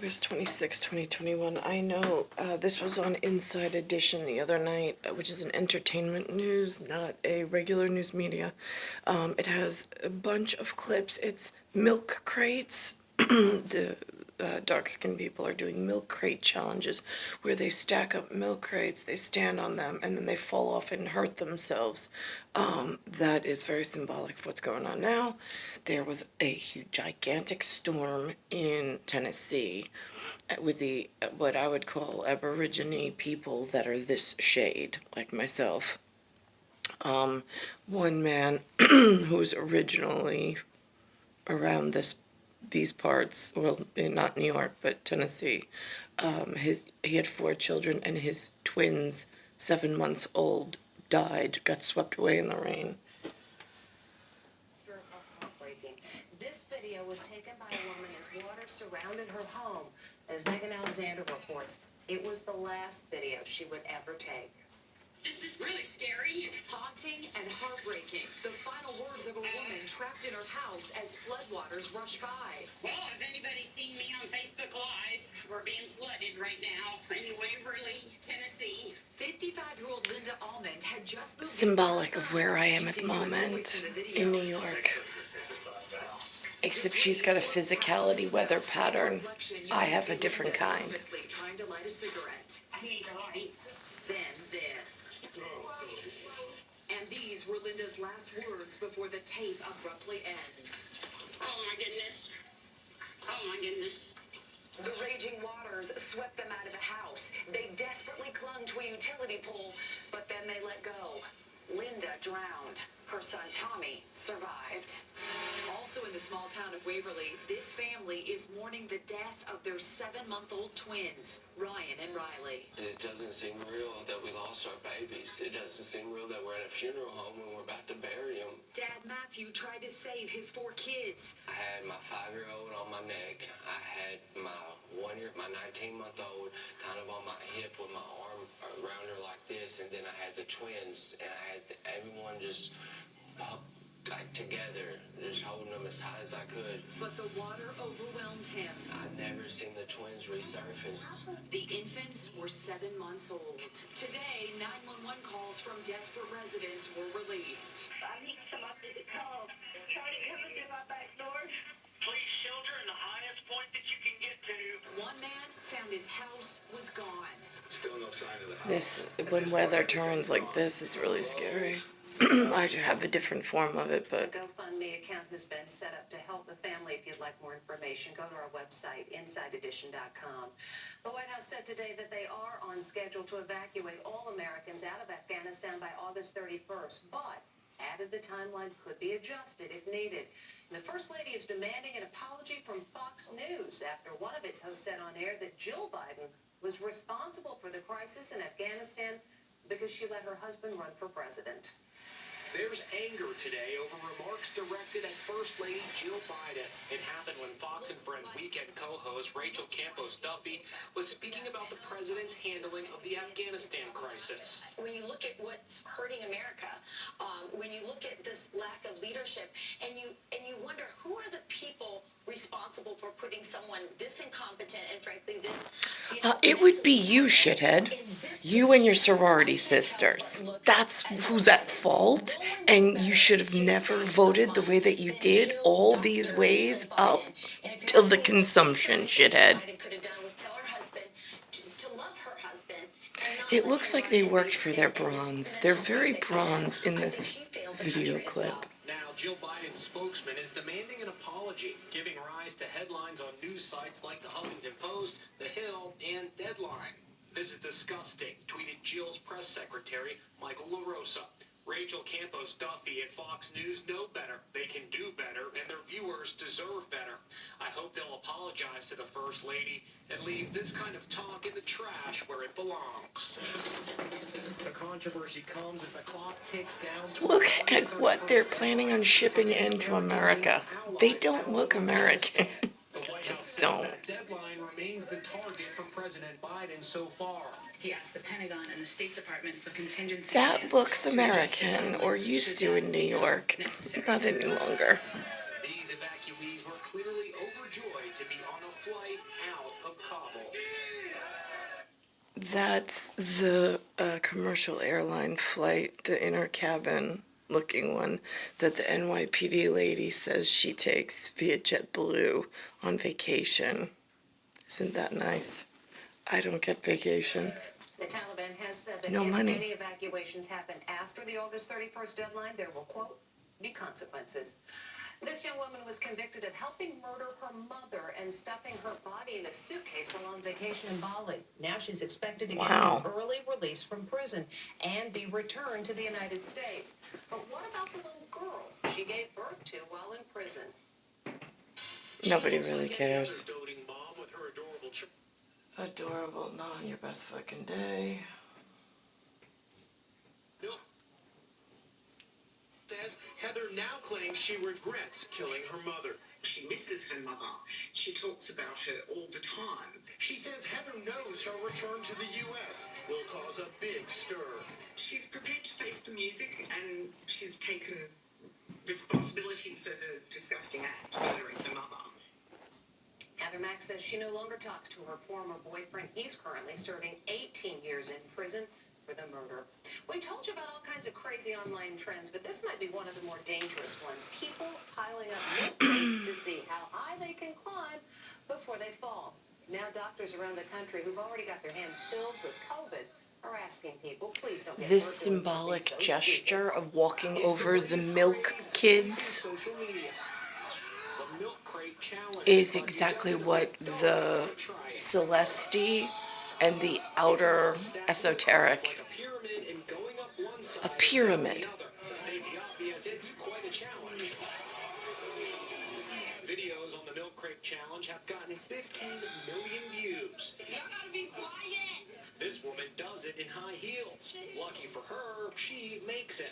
August 26, 2021. I know this was on Inside Edition the other night, which is an entertainment news, not a regular news media. It has a bunch of clips. It's milk crates. The dark-skinned people are doing milk crate challenges where they stack up milk crates, they stand on them, and then they fall off and hurt themselves. That is very symbolic of what's going on now. There was a huge, gigantic storm in Tennessee with the what I would call Aborigine people that are this shade, like myself. One man who's originally around these parts, well, not New York, but Tennessee. He had 4 children, and his twins, 7 months old, died, got swept away in the rain. This video was taken by a woman as water surrounded her home. As Megan Alexander reports, it was the last video she would ever take. This is really scary. Haunting and heartbreaking. The final words of a woman trapped in her house as floodwaters rush by. Well, if anybody's seen me on Facebook Live, we're being flooded right now in Waverly, Tennessee. 55-year-old Linda Almond had just moved Symbolic of where I am at the moment in New York. Except she's got a physicality weather pattern. I have a different kind. Trying to light a cigarette. I need a light. Then this. And these were Linda's last words before the tape abruptly ends. Oh my goodness. Oh my goodness. The raging waters swept them out of the house. They desperately clung to a utility pole, but then they let go. Linda drowned. Her son Tommy survived. Also in the small town of Waverly, this family is mourning the death of their 7-month-old twins, Ryan and Riley. It doesn't seem real that we lost our babies. It doesn't seem real that we're at a funeral home and we're about to bury them. Dad Matthew tried to save his 4 kids. I had my 5-year-old on my neck. I had my 19-month-old kind of on my hip with my arm around her like this, and then I had the twins, and I had everyone just like together, just holding them as tight as I could. But the water overwhelmed him. I'd never seen the twins resurface. The infants were 7 months old. Today, 911 calls from desperate residents were released. I need somebody to come. Try to come into my back door. Please shelter in the highest point that you can get to. One man found his house was gone. Still no sign of the house. This, when weather turns like this, it's really scary. I have a different form of it, but A GoFundMe account has been set up to help the family. If you'd like more information, go to our website, InsideEdition.com. The White House said today that they are on schedule to evacuate all Americans out of Afghanistan by August 31st, but added the timeline could be adjusted if needed. And the First Lady is demanding an apology from Fox News after one of its hosts said on air that Jill Biden was responsible for the crisis in Afghanistan because she let her husband run for president. There's anger today over remarks directed at First Lady Jill Biden. It happened when Fox and Friends weekend co-host Rachel Campos Duffy was speaking about the president's handling of the Afghanistan crisis. When you look at what's hurting America, when you look at this lack of leadership, and you wonder who are the people responsible for putting someone this incompetent and frankly this. it would be you, shithead. You and your sorority sisters. That's who's at fault. And you should have never voted the way that you did all these ways up till the consumption, shithead. It looks like they worked for their bronze. They're very bronze in this video clip. Now, Jill Biden's spokesman is demanding an apology, giving rise to headlines on news sites like the Huffington Post, The Hill, and Deadline. This is disgusting, tweeted Jill's press secretary, Michael LaRosa. Rachel Campos Duffy at Fox News know better. They can do better, and their viewers deserve better. I hope they'll apologize to the First Lady and leave this kind of talk in the trash where it belongs. The controversy comes as the clock ticks down to Look at what they're planning on shipping into America. They don't look American. Just don't. That deadline remains the target for President Biden so far. He asked the Pentagon and the State Department for contingency. That looks American, or used to in New York. Not any longer. These evacuees were clearly overjoyed to be on a flight out of That's the commercial airline flight, the inner cabin looking one that the NYPD lady says she takes via JetBlue on vacation. Isn't that nice? I don't get vacations. The Taliban has said that No if money. any evacuations happen after the August 31st deadline, there will, quote, be consequences. This young woman was convicted of helping murder her mother and stuffing her body in a suitcase while on vacation in Bali. Now she's expected to get Wow. an early release from prison and be returned to the United States. But what about the little girl she gave birth to while in prison? Nobody really cares. Doting mom with her adorable Adorable, not on your best fucking day. says Heather now claims she regrets killing her mother. She misses her mother. She talks about her all the time. She says Heather knows her return to the U.S. will cause a big stir. She's prepared to face the music, and she's taken responsibility for the disgusting act, murdering her mother. Heather Mack says she no longer talks to her former boyfriend. He's currently serving 18 years in prison for the murder. We told you about all kinds of crazy online trends, but this might be one of the more dangerous ones. People piling up milk crates to see how high they can climb before they fall. Now doctors around the country who've already got their hands filled with COVID are asking people, please don't get This hurt doing symbolic something so gesture stupid. of walking It's the over the latest milk craze kids on social media. The milk crate challenge. is But you exactly definitely what don't the wanna try it. Celesti and the outer esoteric. Like a pyramid and going up one side A and pyramid. down the other. To state the obvious, it's quite a challenge. Videos on the milk crate challenge have gotten 15 million views. Y'all gotta be quiet. This woman does it in high heels. Lucky for her, she makes it.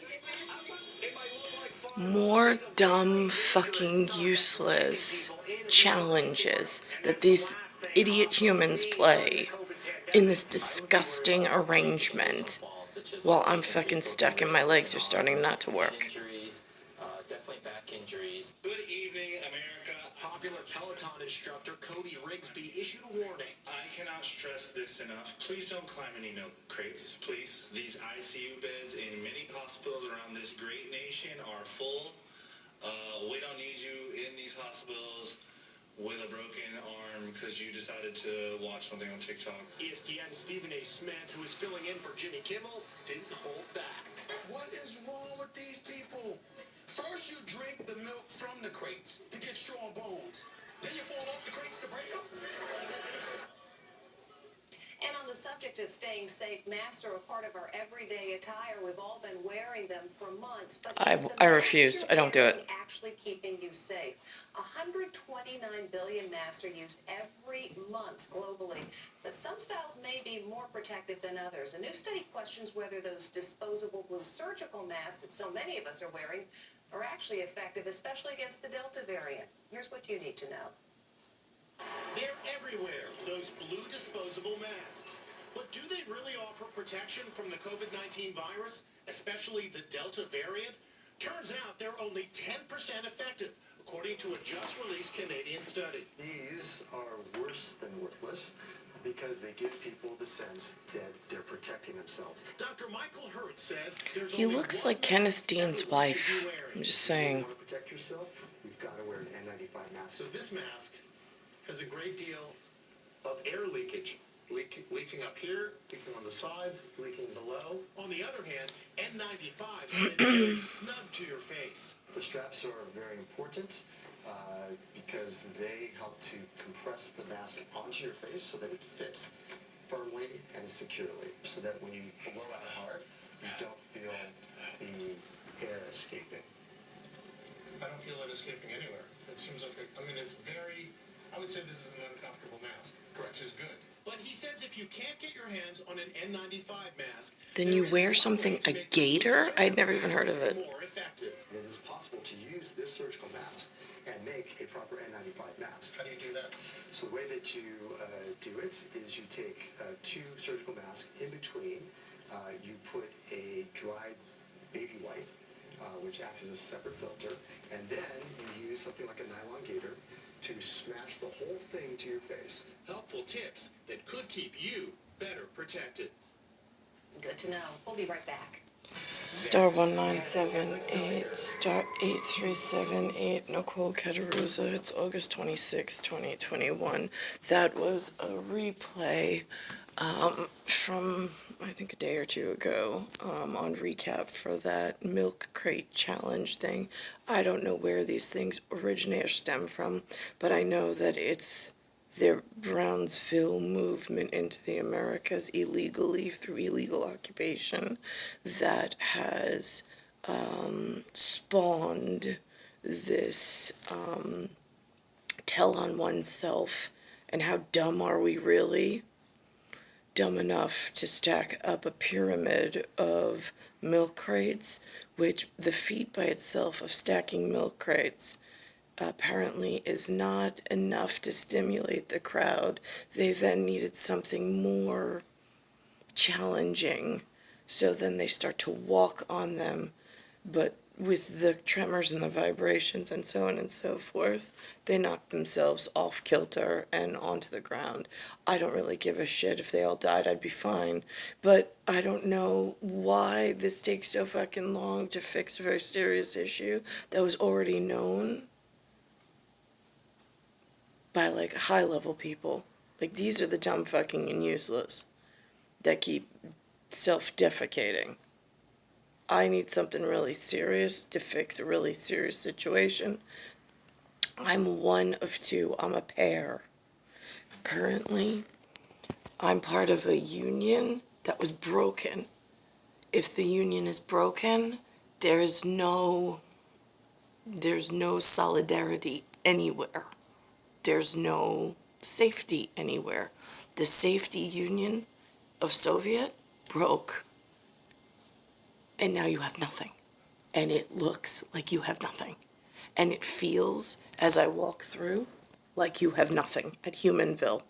It might look like fun, More it's a dumb, very dangerous fucking stunt useless that's keeping people in challenges and that that's these the last thing idiot hospitals humans need play during the COVID in this pandemic. disgusting arrangement while I'm fucking stuck and my legs are starting not to work. Injuries, definitely back injuries. Good evening, America. Popular Peloton instructor Cody Rigsby issued a warning. I cannot stress this enough. Please don't climb any milk crates, please. These ICU beds in many hospitals around this great nation are full. We don't need you in these hospitals with a broken arm because you decided to watch something on TikTok. ESPN's Stephen A. Smith, who is filling in for Jimmy Kimmel, didn't hold back. What is wrong with these people? First you drink the milk from the crates to get strong bones. Then you fall off the crates to break them? And on the subject of staying safe, masks are a part of our everyday attire. We've all been wearing them for months. But is the I mask refuse. you're I don't do it. wearing actually keeping you safe? 129 billion masks are used every month globally. But some styles may be more protective than others. A new study questions whether those disposable blue surgical masks that so many of us are wearing are actually effective, especially against the Delta variant. Here's what you need to know. They're everywhere, those blue disposable masks. But do they really offer protection from the COVID-19 virus, especially the Delta variant? Turns out they're only 10% effective, according to a just-released Canadian study. These are worse than worthless because they give people the sense that they're protecting themselves. Dr. Michael Hurt says there's He only looks one like Kenneth mask Dean's everyone should wife. be wearing. I'm just If you saying. want to protect yourself, you've got to wear an N95 mask. So this mask has a great deal of air leakage. Leaking up here, leaking on the sides, leaking below. On the other hand, N95s fit very snug to your face. The straps are very important because they help to compress the mask onto your face so that it fits firmly and securely, so that when you blow out hard, you don't feel the air escaping. I don't feel it escaping anywhere. It seems like, it's very, I would say this is an uncomfortable mask, which is good. But he says if you can't get your hands on an N95 mask, Then you wear something, a gator? I'd never even heard of it. more effective. It is possible to use this surgical mask and make a proper N95 mask. How do you do that? So the way that you do it is you take two surgical masks in between. You put a dry baby wipe, which acts as a separate filter, and then you use something like a nylon gaiter to smash the whole thing to your face. Helpful tips that could keep you better protected. Good to know. We'll be right back. Star 1978, star 8378, Nicole Cattaruzza. It's August 26, 2021. That was a replay from, I think, a day or two ago on recap for that milk crate challenge thing. I don't know where these things originate or stem from, but I know that it's their Brownsville movement into the Americas illegally through illegal occupation that has spawned this tell on oneself and how dumb are we really? Dumb enough to stack up a pyramid of milk crates, which the feat by itself of stacking milk crates apparently is not enough to stimulate the crowd. They then needed something more challenging. So then they start to walk on them, but with the tremors and the vibrations and so on and so forth, they knock themselves off kilter and onto the ground. I don't really give a shit. If they all died, I'd be fine. But I don't know why this takes so fucking long to fix a very serious issue that was already known by like high level people. Like, these are the dumb fucking and useless that keep self-defecating. I need something really serious to fix a really serious situation. I'm one of two. I'm a pair. Currently, I'm part of a union that was broken. If the union is broken, there's no solidarity anywhere. There's no safety anywhere. The safety union of Soviet broke. And now you have nothing. And it looks like you have nothing. And it feels, as I walk through, like you have nothing at Humanville.